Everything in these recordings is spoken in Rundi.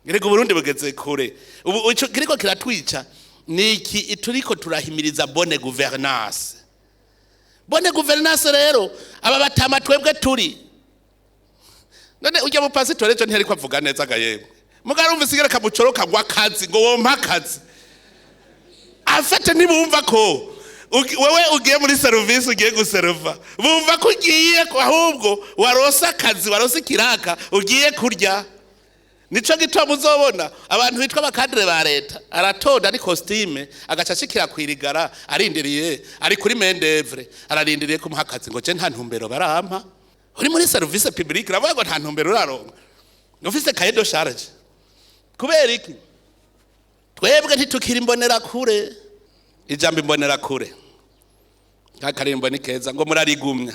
Gerego Burundi bugeze kure. Ubu ico kiriko kiratwica niki turiko turahimiriza bonne gouvernance. Bonne gouvernance rero aba batama twebwe turi. None ujya mu pasitore ejo ntiyari kwavuga neza gayemwe. Mugarumva isigara kamucoroka gwa kazi ngo wompa akazi. Afate nibumva ko wewe ugiye muri service ugiye guserva. Bumva ko ugiye ko ahubwo warosa akazi warosa kiraka ugiye kurya. Nico gitwa muzobona abantu bitwa bakadre ba leta aratonda ari costume agacashikira kwirigara arindiriye ari kuri mendevre ararindiriye ko muhakazi ngo je nta ntumbero barampa uri muri service publique ravuga ngo nta ntumbero uraronka ufise cahier de charge kubera iki twebwe ntitukira Imbonerakure ijambo Imbonerakure kakarimbo ni keza ngo murarigumya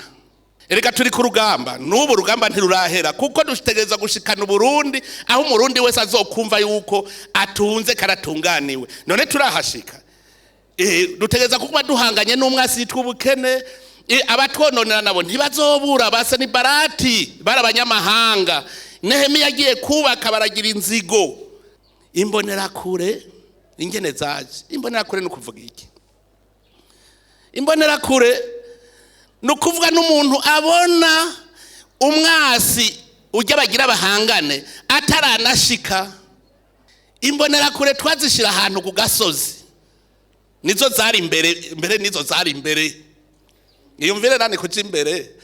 erega turi ku rugamba n'ubu rugamba ntirurahera kuko dutegereza gushikana Burundi aho umurundi wese azokumva yuko atunze karatunganiwe none turahashika dutegereza kuba duhanganye n'umwasi yitwa ubukene abatwononera nabo ntibazobura basa ni barati barabanyamahanga Nehemiya yagiye kubaka baragira inzigo Imbonerakure ingene zaje Imbonerakure nukuvuga iki Imbonerakure nukuvuga n'umuntu abona umwansi ujya bagira bahangane atarashika Imbonerakure twazishira ahantu ku gasozi nizo zari imbere nizo zari imbere iyumvire nani kuja imbere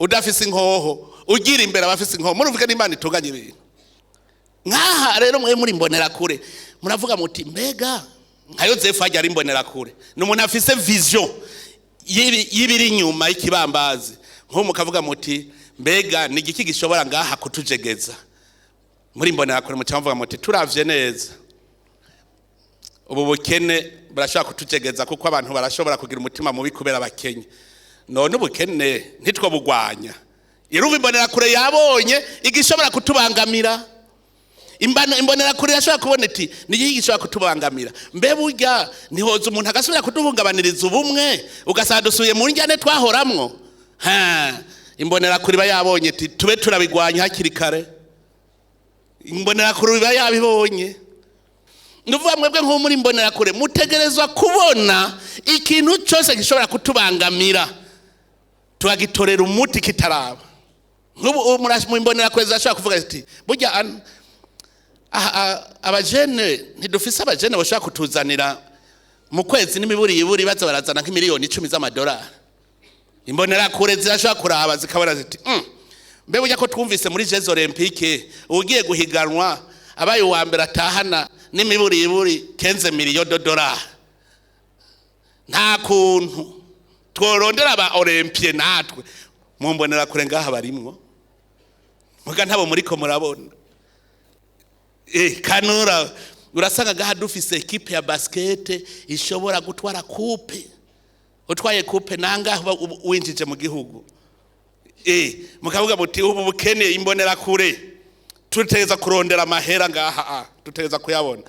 udafise inkoho ugira imbere abafise inkoho muruvuga n'Imana itunganye ibintu nkaha rero mwe muri Imbonerakure muravuga muti mbega nka Yozefu ajya ari Imbonerakure n'umuntu afise vision yibiri nyuma y'ikibambazi nko mukavuga muti mbega ni igiki gishobora ngaha kutujegeza muri Imbonerakure mucavuga muti turavye neza ubu bukene barashaka kutujegeza kuko abantu barashobora kugira umutima mubi kubera bakenye none ubukene ntitwo bugwanya irumva Imbonerakure yabonye igishobora kutubangamira Imbonerakure yashobora kubona iti ni iki gishobora kutubangamira mbe burya nihoza umuntu agasubira kuduhungabaniriza ubumwe ugasadusuye mu njyane twahoramwo Imbonerakure bayabonye iti tube turabigwanya hakiri kare Imbonerakure bayabibonye nuvuga mwebwe nko muri Imbonerakure mutegerezwa kubona ikintu cyose gishobora kutubangamira tugagitorera umuti kitaraba nk'ubu mu Imbonerakure zashobora kuvuga ati burya abajene ntidufise abajene bashaka kutuzanira mu kwezi n'imiburi baza barazana nk'imiliyoni 10 z'amadolari Imbonerakure zirashaka kuraba zikabona ziti mbe burya ko twumvise muri Jeux Olympique ugiye guhiganwa abaye wa mbere atahana n'imiburi 15 miliyoni $. Nta kuntu tworondera aba Olympie natwe mu Imbonerakure ngaha barimwo muga ntabo muri ko murabona kanura urasanga gaha dufise equipe ya basket ishobora gutwara coupe utwaye coupe nanga winjije mu gihugu mukavuga muti ubu bukene Imbonerakure tutegeza kurondera amahera ngaha tutegeza kuyabona